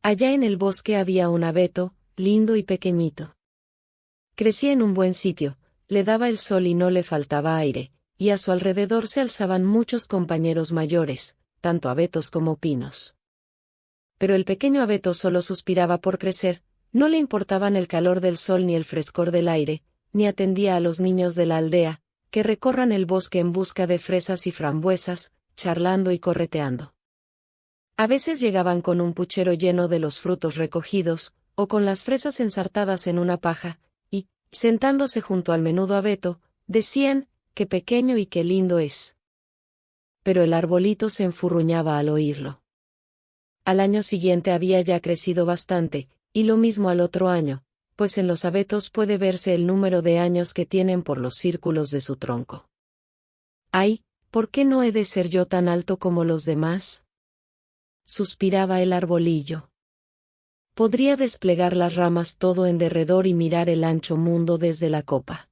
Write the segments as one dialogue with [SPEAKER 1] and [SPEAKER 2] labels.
[SPEAKER 1] Allá en el bosque había un abeto, lindo y pequeñito. Crecía en un buen sitio, le daba el sol y no le faltaba aire, y a su alrededor se alzaban muchos compañeros mayores, tanto abetos como pinos. Pero el pequeño abeto solo suspiraba por crecer, no le importaban el calor del sol ni el frescor del aire, ni atendía a los niños de la aldea, que recorran el bosque en busca de fresas y frambuesas, charlando y correteando. A veces llegaban con un puchero lleno de los frutos recogidos, o con las fresas ensartadas en una paja, y, sentándose junto al menudo abeto, decían, qué pequeño y qué lindo es. Pero el arbolito se enfurruñaba al oírlo. Al año siguiente había ya crecido bastante, y lo mismo al otro año, pues en los abetos puede verse el número de años que tienen por los círculos de su tronco. ¡Ay! ¿Por qué no he de ser yo tan alto como los demás? Suspiraba el arbolillo. Podría desplegar las ramas todo en derredor y mirar el ancho mundo desde la copa.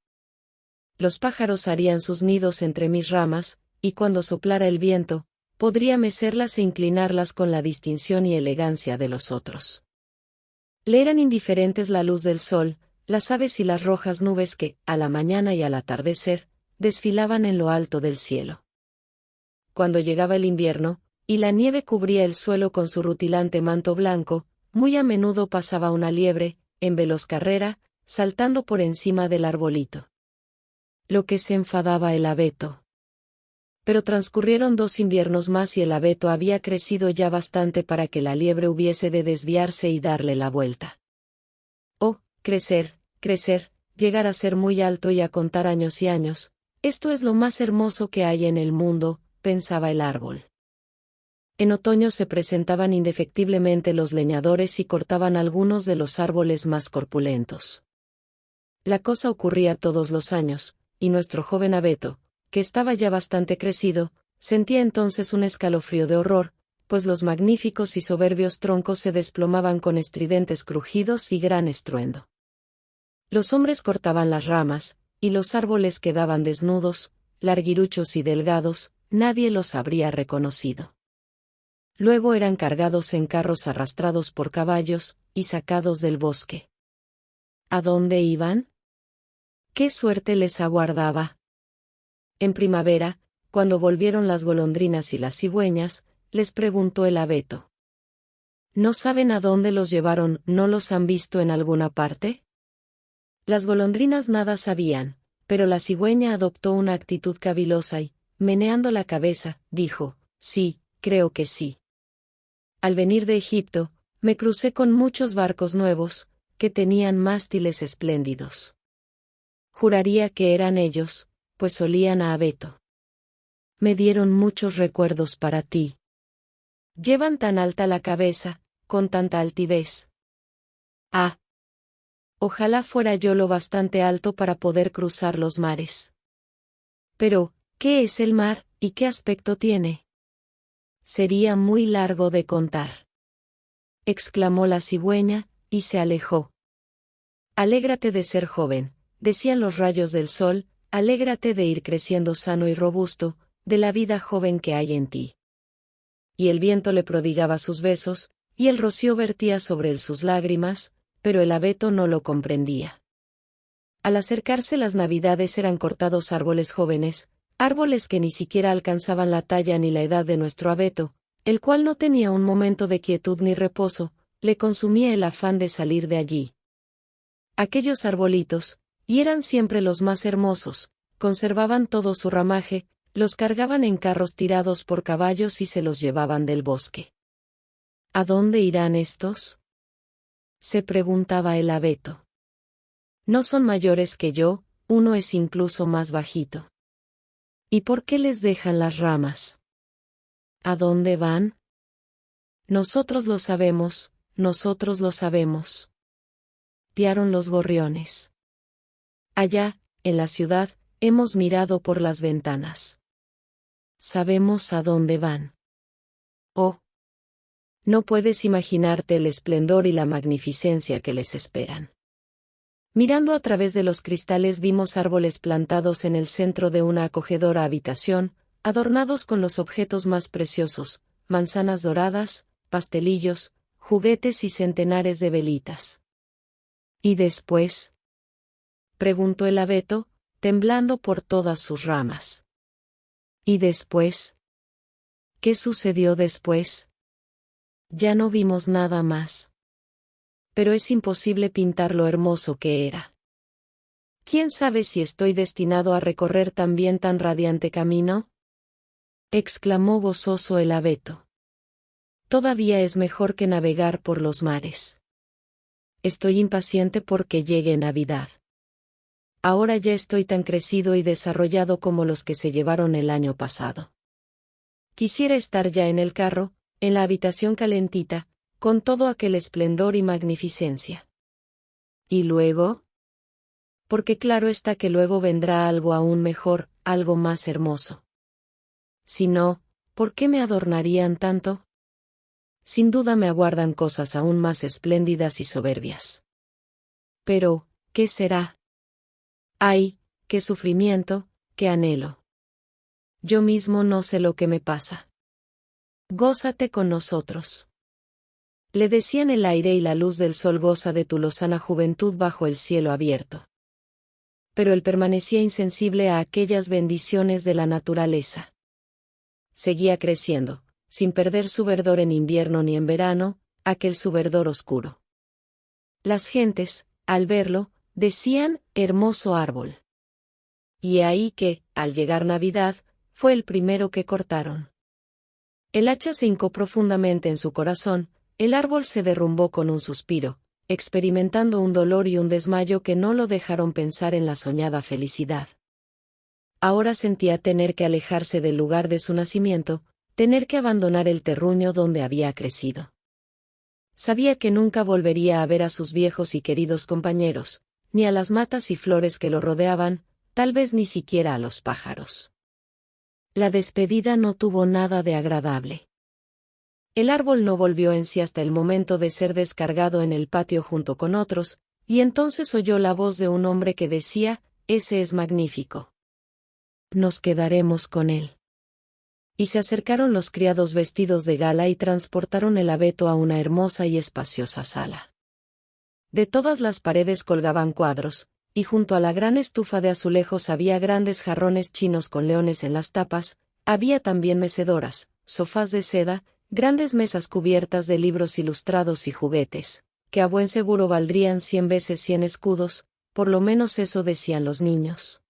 [SPEAKER 1] Los pájaros harían sus nidos entre mis ramas, y cuando soplara el viento, podría mecerlas e inclinarlas con la distinción y elegancia de los otros. Le eran indiferentes la luz del sol, las aves y las rojas nubes que, a la mañana y al atardecer, desfilaban en lo alto del cielo. Cuando llegaba el invierno, y la nieve cubría el suelo con su rutilante manto blanco, muy a menudo pasaba una liebre, en veloz carrera, saltando por encima del arbolito. Lo que se enfadaba el abeto. Pero transcurrieron 2 inviernos más y el abeto había crecido ya bastante para que la liebre hubiese de desviarse y darle la vuelta. Oh, crecer, crecer, llegar a ser muy alto y a contar años y años, esto es lo más hermoso que hay en el mundo, pensaba el árbol. En otoño se presentaban indefectiblemente los leñadores y cortaban algunos de los árboles más corpulentos. La cosa ocurría todos los años, y nuestro joven abeto, que estaba ya bastante crecido, sentía entonces un escalofrío de horror, pues los magníficos y soberbios troncos se desplomaban con estridentes crujidos y gran estruendo. Los hombres cortaban las ramas, y los árboles quedaban desnudos, larguiruchos y delgados, nadie los habría reconocido. Luego eran cargados en carros arrastrados por caballos, y sacados del bosque. ¿A dónde iban? ¿Qué suerte les aguardaba? En primavera, cuando volvieron las golondrinas y las cigüeñas, les preguntó el abeto. ¿No saben a dónde los llevaron? ¿No los han visto en alguna parte? Las golondrinas nada sabían, pero la cigüeña adoptó una actitud cavilosa y, meneando la cabeza, dijo, sí, creo que sí. Al venir de Egipto, me crucé con muchos barcos nuevos, que tenían mástiles espléndidos. Juraría que eran ellos, pues olían a abeto. Me dieron muchos recuerdos para ti. Llevan tan alta la cabeza, con tanta altivez. Ah. Ojalá fuera yo lo bastante alto para poder cruzar los mares. Pero, ¿qué es el mar, y qué aspecto tiene? Sería muy largo de contar. Exclamó la cigüeña, y se alejó. Alégrate de ser joven, decían los rayos del sol, alégrate de ir creciendo sano y robusto, de la vida joven que hay en ti. Y el viento le prodigaba sus besos, y el rocío vertía sobre él sus lágrimas, pero el abeto no lo comprendía. Al acercarse las navidades eran cortados árboles jóvenes, árboles que ni siquiera alcanzaban la talla ni la edad de nuestro abeto, el cual no tenía un momento de quietud ni reposo, le consumía el afán de salir de allí. Aquellos arbolitos, y eran siempre los más hermosos, conservaban todo su ramaje, los cargaban en carros tirados por caballos y se los llevaban del bosque. ¿A dónde irán estos? Se preguntaba el abeto. No son mayores que yo, uno es incluso más bajito. ¿Y por qué les dejan las ramas? ¿A dónde van? Nosotros lo sabemos, nosotros lo sabemos. Piaron los gorriones. Allá, en la ciudad, hemos mirado por las ventanas. Sabemos a dónde van. Oh. No puedes imaginarte el esplendor y la magnificencia que les esperan. Mirando a través de los cristales vimos árboles plantados en el centro de una acogedora habitación, adornados con los objetos más preciosos, manzanas doradas, pastelillos, juguetes y centenares de velitas. ¿Y después?, preguntó el abeto, temblando por todas sus ramas. ¿Y después? ¿Qué sucedió después? Ya no vimos nada más. Pero es imposible pintar lo hermoso que era. ¿Quién sabe si estoy destinado a recorrer también tan radiante camino?, exclamó gozoso el abeto. Todavía es mejor que navegar por los mares. Estoy impaciente porque llegue Navidad. Ahora ya estoy tan crecido y desarrollado como los que se llevaron el año pasado. Quisiera estar ya en el carro, en la habitación calentita, con todo aquel esplendor y magnificencia. ¿Y luego? Porque claro está que luego vendrá algo aún mejor, algo más hermoso. Si no, ¿por qué me adornarían tanto? Sin duda me aguardan cosas aún más espléndidas y soberbias. Pero, ¿qué será? ¡Ay, qué sufrimiento, qué anhelo! Yo mismo no sé lo que me pasa. Gózate con nosotros. Le decían el aire y la luz del sol: goza de tu lozana juventud bajo el cielo abierto. Pero él permanecía insensible a aquellas bendiciones de la naturaleza. Seguía creciendo, sin perder su verdor en invierno ni en verano, aquel su verdor oscuro. Las gentes, al verlo, decían: hermoso árbol. Y ahí que, al llegar Navidad, fue el primero que cortaron. El hacha se hincó profundamente en su corazón, el árbol se derrumbó con un suspiro, experimentando un dolor y un desmayo que no lo dejaron pensar en la soñada felicidad. Ahora sentía tener que alejarse del lugar de su nacimiento, tener que abandonar el terruño donde había crecido. Sabía que nunca volvería a ver a sus viejos y queridos compañeros, ni a las matas y flores que lo rodeaban, tal vez ni siquiera a los pájaros. La despedida no tuvo nada de agradable. El árbol no volvió en sí hasta el momento de ser descargado en el patio junto con otros, y entonces oyó la voz de un hombre que decía: ese es magnífico. Nos quedaremos con él. Y se acercaron los criados vestidos de gala y transportaron el abeto a una hermosa y espaciosa sala. De todas las paredes colgaban cuadros, y junto a la gran estufa de azulejos había grandes jarrones chinos con leones en las tapas, había también mecedoras, sofás de seda, grandes mesas cubiertas de libros ilustrados y juguetes, que a buen seguro valdrían 100 veces 100 escudos, por lo menos eso decían los niños.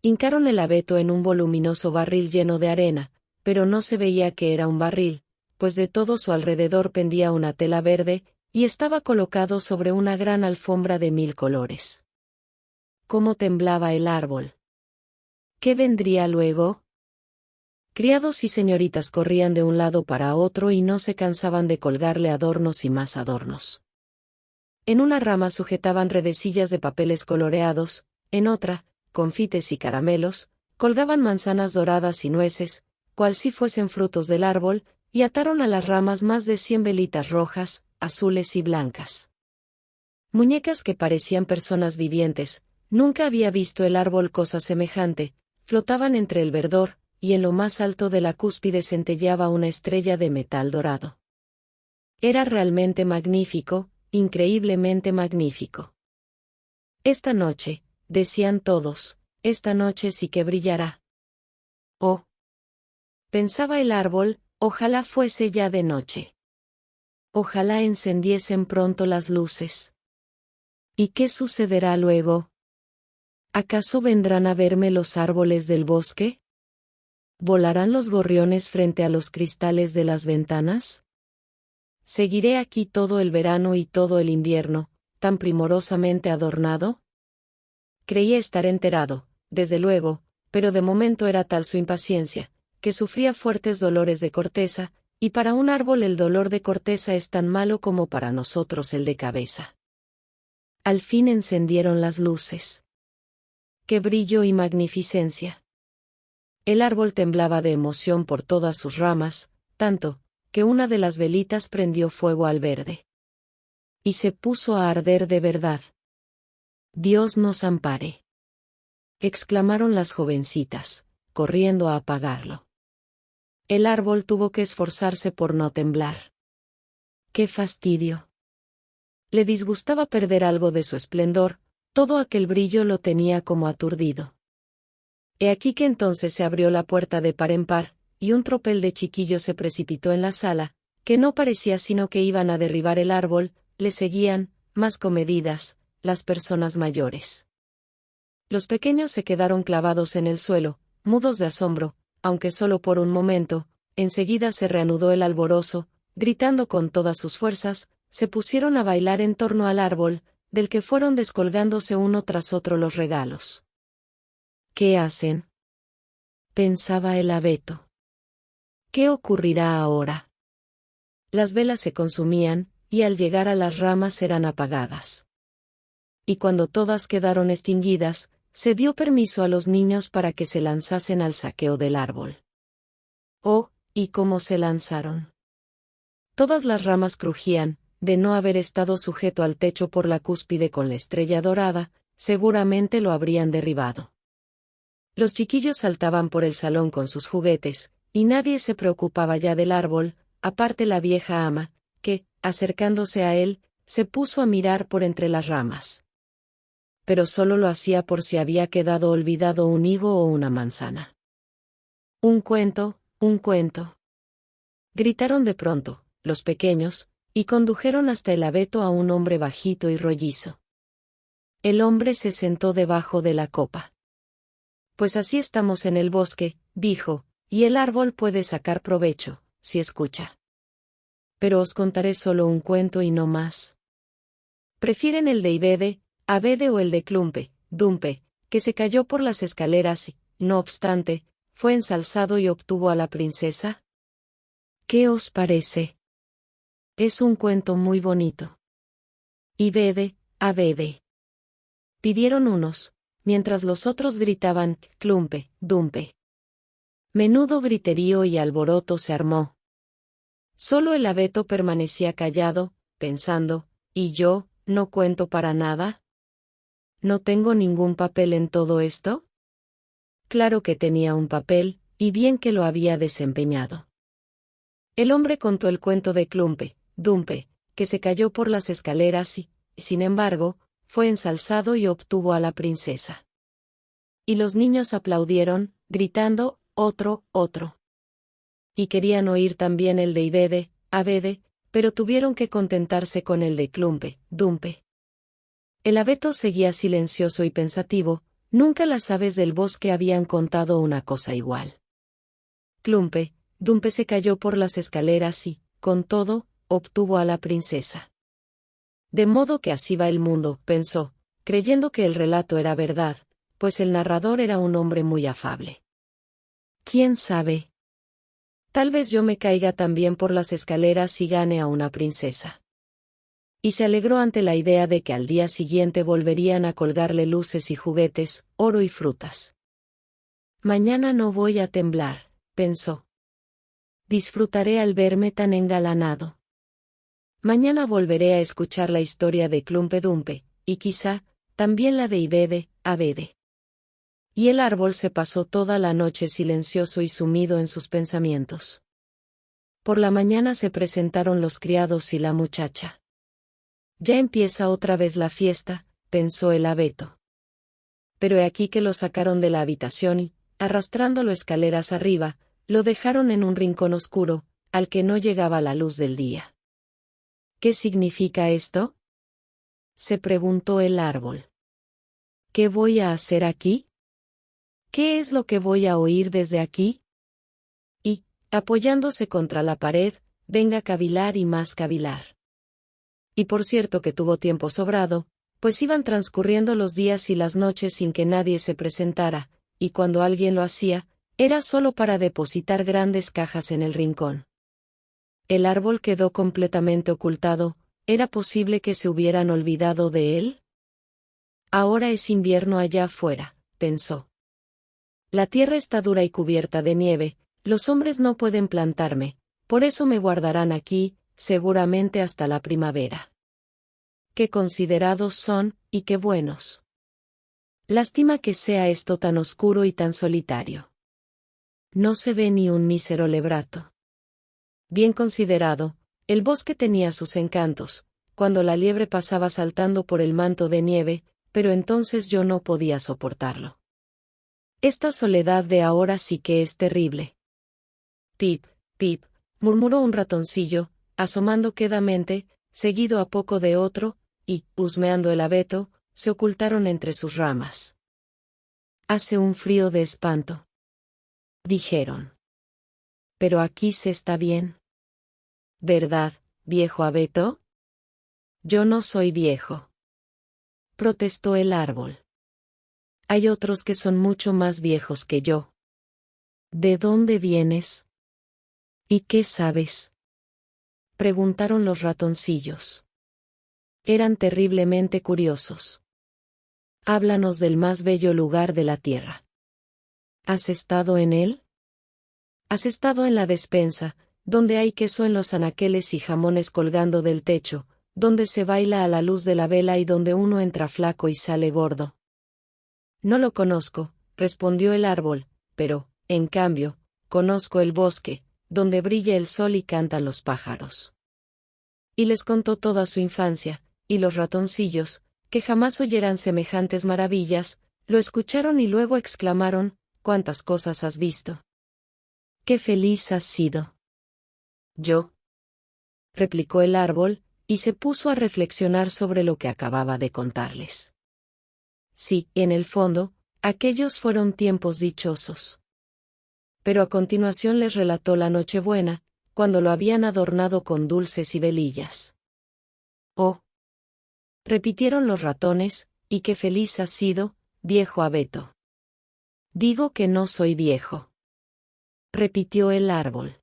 [SPEAKER 1] Hincaron el abeto en un voluminoso barril lleno de arena, pero no se veía que era un barril, pues de todo su alrededor pendía una tela verde, y estaba colocado sobre una gran alfombra de 1000 colores. ¿Cómo temblaba el árbol? ¿Qué vendría luego? Criados y señoritas corrían de un lado para otro y no se cansaban de colgarle adornos y más adornos. En una rama sujetaban redecillas de papeles coloreados, en otra, confites y caramelos, colgaban manzanas doradas y nueces, cual si fuesen frutos del árbol, y ataron a las ramas más de 100 velitas rojas, azules y blancas. Muñecas que parecían personas vivientes, nunca había visto el árbol cosa semejante, flotaban entre el verdor, y en lo más alto de la cúspide centelleaba una estrella de metal dorado. Era realmente magnífico, increíblemente magnífico. Esta noche, decían todos, esta noche sí que brillará. Oh, pensaba el árbol, ojalá fuese ya de noche. Ojalá encendiesen pronto las luces. ¿Y qué sucederá luego? ¿Acaso vendrán a verme los árboles del bosque? ¿Volarán los gorriones frente a los cristales de las ventanas? ¿Seguiré aquí todo el verano y todo el invierno, tan primorosamente adornado? Creía estar enterado, desde luego, pero de momento era tal su impaciencia, que sufría fuertes dolores de corteza, y para un árbol el dolor de corteza es tan malo como para nosotros el de cabeza. Al fin encendieron las luces. ¡Qué brillo y magnificencia! El árbol temblaba de emoción por todas sus ramas, tanto, que una de las velitas prendió fuego al verde. Y se puso a arder de verdad. Dios nos ampare, exclamaron las jovencitas, corriendo a apagarlo. El árbol tuvo que esforzarse por no temblar. ¡Qué fastidio! Le disgustaba perder algo de su esplendor, todo aquel brillo lo tenía como aturdido. He aquí que entonces se abrió la puerta de par en par, y un tropel de chiquillos se precipitó en la sala, que no parecía sino que iban a derribar el árbol. Le seguían, más comedidas, las personas mayores. Los pequeños se quedaron clavados en el suelo, mudos de asombro, aunque solo por un momento. Enseguida se reanudó el alborozo, gritando con todas sus fuerzas, se pusieron a bailar en torno al árbol, del que fueron descolgándose uno tras otro los regalos. ¿Qué hacen?, pensaba el abeto. ¿Qué ocurrirá ahora? Las velas se consumían, y al llegar a las ramas eran apagadas. Y cuando todas quedaron extinguidas, se dio permiso a los niños para que se lanzasen al saqueo del árbol. Oh, ¿y cómo se lanzaron? Todas las ramas crujían, de no haber estado sujeto al techo por la cúspide con la estrella dorada, seguramente lo habrían derribado. Los chiquillos saltaban por el salón con sus juguetes, y nadie se preocupaba ya del árbol, aparte la vieja ama, que, acercándose a él, se puso a mirar por entre las ramas. Pero solo lo hacía por si había quedado olvidado un higo o una manzana. Un cuento, un cuento. Gritaron de pronto, los pequeños, y condujeron hasta el abeto a un hombre bajito y rollizo. El hombre se sentó debajo de la copa. Pues así estamos en el bosque, dijo, y el árbol puede sacar provecho, si escucha. Pero os contaré solo un cuento y no más. ¿Prefieren el de Ibede, Abede o el de Clumpe, Dumpe, que se cayó por las escaleras y, no obstante, fue ensalzado y obtuvo a la princesa? ¿Qué os parece? Es un cuento muy bonito. Ibede, Abede. Pidieron unos, mientras los otros gritaban, Clumpe, Dumpe. Menudo griterío y alboroto se armó. Solo el abeto permanecía callado, pensando, ¿y yo, no cuento para nada? ¿No tengo ningún papel en todo esto? Claro que tenía un papel, y bien que lo había desempeñado. El hombre contó el cuento de Clumpe, Dumpe, que se cayó por las escaleras y, sin embargo, fue ensalzado y obtuvo a la princesa. Y los niños aplaudieron, gritando, otro, otro. Y querían oír también el de Ibede, Abede, pero tuvieron que contentarse con el de Clumpe, Dumpe. El abeto seguía silencioso y pensativo. Nunca las aves del bosque habían contado una cosa igual. Clumpe, Dumpe se cayó por las escaleras y, con todo, obtuvo a la princesa. De modo que así va el mundo, pensó, creyendo que el relato era verdad, pues el narrador era un hombre muy afable. ¿Quién sabe? Tal vez yo me caiga también por las escaleras y gane a una princesa. Y se alegró ante la idea de que al día siguiente volverían a colgarle luces y juguetes, oro y frutas. Mañana no voy a temblar, pensó. Disfrutaré al verme tan engalanado. Mañana volveré a escuchar la historia de Clumpe Dumpe, y quizá, también la de Ibede, Abede. Y el árbol se pasó toda la noche silencioso y sumido en sus pensamientos. Por la mañana se presentaron los criados y la muchacha. Ya empieza otra vez la fiesta, pensó el abeto. Pero he aquí que lo sacaron de la habitación y, arrastrándolo escaleras arriba, lo dejaron en un rincón oscuro, al que no llegaba la luz del día. ¿Qué significa esto?, se preguntó el árbol. ¿Qué voy a hacer aquí? ¿Qué es lo que voy a oír desde aquí? Y, apoyándose contra la pared, venga a cavilar y más cavilar. Y por cierto que tuvo tiempo sobrado, pues iban transcurriendo los días y las noches sin que nadie se presentara, y cuando alguien lo hacía, era solo para depositar grandes cajas en el rincón. El árbol quedó completamente ocultado. ¿Era posible que se hubieran olvidado de él? Ahora es invierno allá afuera, pensó. La tierra está dura y cubierta de nieve, los hombres no pueden plantarme, por eso me guardarán aquí, seguramente hasta la primavera. Qué considerados son, y qué buenos. Lástima que sea esto tan oscuro y tan solitario. No se ve ni un mísero lebrato. Bien considerado, El bosque tenía sus encantos, cuando la liebre pasaba saltando por el manto de nieve, pero entonces yo no podía soportarlo. Esta soledad de ahora sí que es terrible. Pip, pip, murmuró un ratoncillo, asomando quedamente, seguido a poco de otro, y, husmeando el abeto, se ocultaron entre sus ramas. Hace un frío de espanto, dijeron. Pero aquí se está bien. ¿Verdad, viejo abeto? Yo no soy viejo, protestó el árbol. Hay otros que son mucho más viejos que yo. ¿De dónde vienes? ¿Y qué sabes? Preguntaron los ratoncillos. Eran terriblemente curiosos. Háblanos del más bello lugar de la tierra. ¿Has estado en él? ¿Has estado en la despensa, donde hay queso en los anaqueles y jamones colgando del techo, donde se baila a la luz de la vela y donde uno entra flaco y sale gordo? No lo conozco, respondió el árbol, pero, en cambio, conozco el bosque, donde brilla el sol y cantan los pájaros. Y les contó toda su infancia, y los ratoncillos, que jamás oyeran semejantes maravillas, lo escucharon y luego exclamaron: ¿cuántas cosas has visto? ¡Qué feliz has sido! Yo, replicó el árbol, y se puso a reflexionar sobre lo que acababa de contarles. Sí, en el fondo, aquellos fueron tiempos dichosos. Pero a continuación les relató la Nochebuena, cuando lo habían adornado con dulces y velillas. Oh, repitieron los ratones, y qué feliz has sido, viejo abeto. Digo que no soy viejo, repitió el árbol.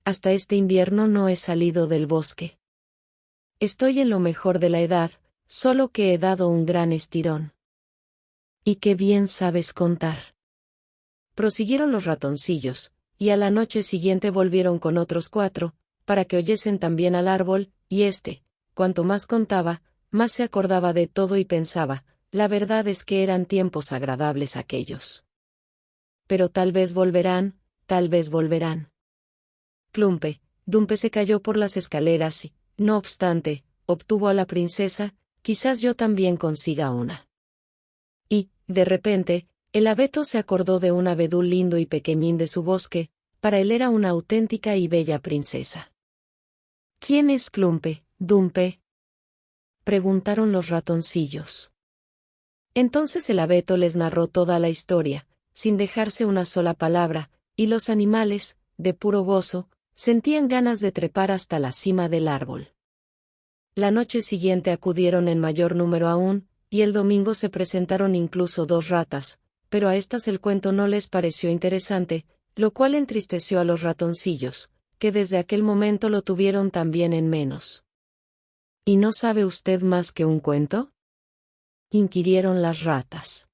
[SPEAKER 1] Hasta este invierno no he salido del bosque. Estoy en lo mejor de la edad, solo que he dado un gran estirón. Y qué bien sabes contar. Prosiguieron los ratoncillos, y a la noche siguiente volvieron con otros 4, para que oyesen también al árbol, y cuanto más contaba, más se acordaba de todo y pensaba: la verdad es que eran tiempos agradables aquellos. Pero tal vez volverán, tal vez volverán. Clumpe, Dumpe se cayó por las escaleras y, no obstante, obtuvo a la princesa. Quizás yo también consiga una. Y, de repente, el abeto se acordó de un abedul lindo y pequeñín de su bosque. Para él era una auténtica y bella princesa. ¿Quién es Clumpe, Dumpe?, preguntaron los ratoncillos. Entonces el abeto les narró toda la historia, sin dejarse una sola palabra, y los animales, de puro gozo, sentían ganas de trepar hasta la cima del árbol. La noche siguiente acudieron en mayor número aún, y el domingo se presentaron incluso 2 ratas, pero a estas el cuento no les pareció interesante, lo cual entristeció a los ratoncillos, que desde aquel momento lo tuvieron también en menos. ¿Y no sabe usted más que un cuento?, inquirieron las ratas.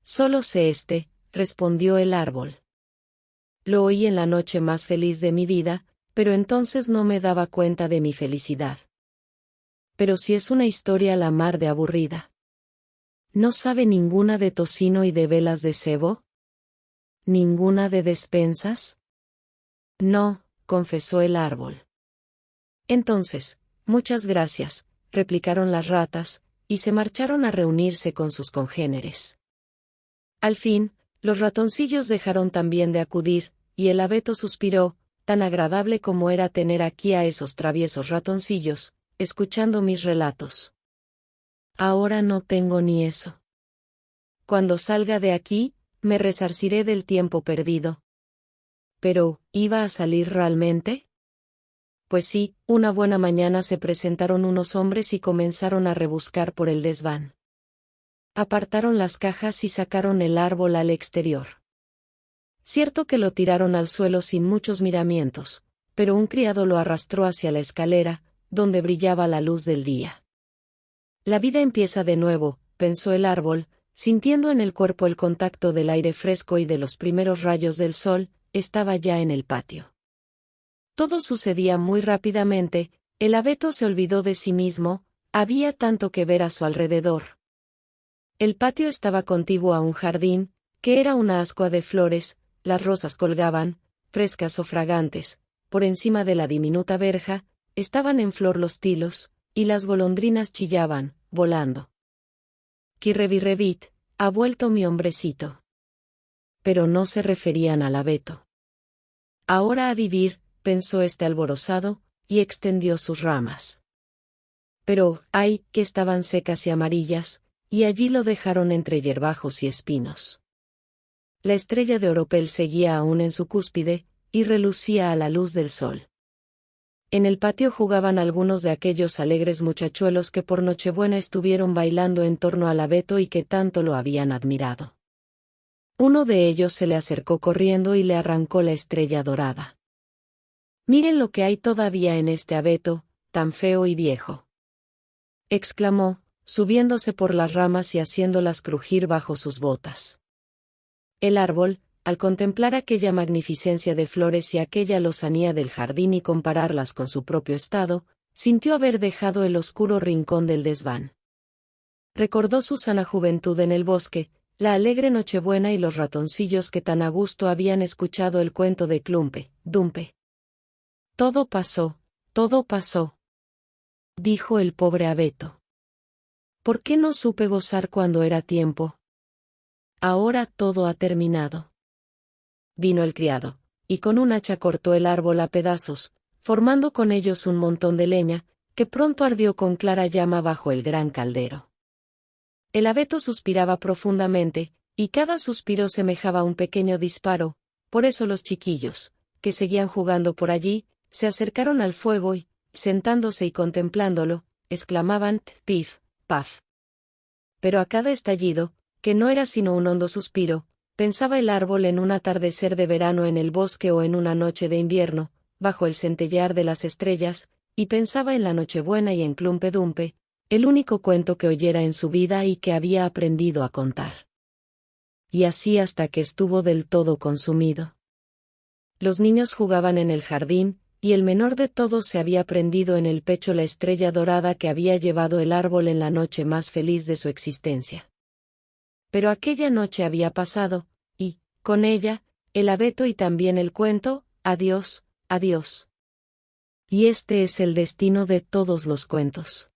[SPEAKER 1] Solo sé respondió el árbol. Lo oí en la noche más feliz de mi vida, pero entonces no me daba cuenta de mi felicidad. Pero si es una historia a la mar de aburrida. ¿No sabe ninguna de tocino y de velas de cebo? ¿Ninguna de despensas? No, confesó el árbol. Entonces, muchas gracias, replicaron las ratas, y se marcharon a reunirse con sus congéneres. Al fin, los ratoncillos dejaron también de acudir, y el abeto suspiró: tan agradable como era tener aquí a esos traviesos ratoncillos, escuchando mis relatos. Ahora no tengo ni eso. Cuando salga de aquí, me resarciré del tiempo perdido. Pero, ¿iba a salir realmente? Pues sí, una buena mañana se presentaron unos hombres y comenzaron a rebuscar por el desván. Apartaron las cajas y sacaron el árbol al exterior. Cierto que lo tiraron al suelo sin muchos miramientos, pero un criado lo arrastró hacia la escalera, donde brillaba la luz del día. La vida empieza de nuevo, pensó el árbol, sintiendo en el cuerpo el contacto del aire fresco y de los primeros rayos del sol. Estaba ya en el patio. Todo sucedía muy rápidamente, el abeto se olvidó de sí mismo, había tanto que ver a su alrededor. El patio estaba contiguo a un jardín, que era una ascua de flores, las rosas colgaban, frescas o fragantes, por encima de la diminuta verja, estaban en flor los tilos, y las golondrinas chillaban, volando. Kirrevirrevit, ha vuelto mi hombrecito. Pero no se referían al abeto. Ahora a vivir, pensó este alborozado, y extendió sus ramas. Pero, ay, que estaban secas y amarillas, y allí lo dejaron entre hierbajos y espinos. La estrella de oropel seguía aún en su cúspide, y relucía a la luz del sol. En el patio jugaban algunos de aquellos alegres muchachuelos que por Nochebuena estuvieron bailando en torno al abeto y que tanto lo habían admirado. Uno de ellos se le acercó corriendo y le arrancó la estrella dorada. «Miren lo que hay todavía en este abeto, tan feo y viejo», exclamó, subiéndose por las ramas y haciéndolas crujir bajo sus botas. El árbol, al contemplar aquella magnificencia de flores y aquella lozanía del jardín y compararlas con su propio estado, sintió haber dejado el oscuro rincón del desván. Recordó su sana juventud en el bosque, la alegre Nochebuena y los ratoncillos que tan a gusto habían escuchado el cuento de Clumpe, Dumpe. Todo pasó, dijo el pobre abeto. ¿Por qué no supe gozar cuando era tiempo? Ahora todo ha terminado. Vino el criado, y con un hacha cortó el árbol a pedazos, formando con ellos un montón de leña, que pronto ardió con clara llama bajo el gran caldero. El abeto suspiraba profundamente, y cada suspiro semejaba un pequeño disparo, por eso los chiquillos, que seguían jugando por allí, se acercaron al fuego y, sentándose y contemplándolo, exclamaban, pif, paf. Pero a cada estallido, que no era sino un hondo suspiro, pensaba el árbol en un atardecer de verano en el bosque o en una noche de invierno, bajo el centellear de las estrellas, y pensaba en la Nochebuena y en Clumpe Dumpe, el único cuento que oyera en su vida y que había aprendido a contar. Y así hasta que estuvo del todo consumido. Los niños jugaban en el jardín, y el menor de todos se había prendido en el pecho la estrella dorada que había llevado el árbol en la noche más feliz de su existencia. Pero aquella noche había pasado, y, con ella, el abeto y también el cuento, adiós, adiós. Y este es el destino de todos los cuentos.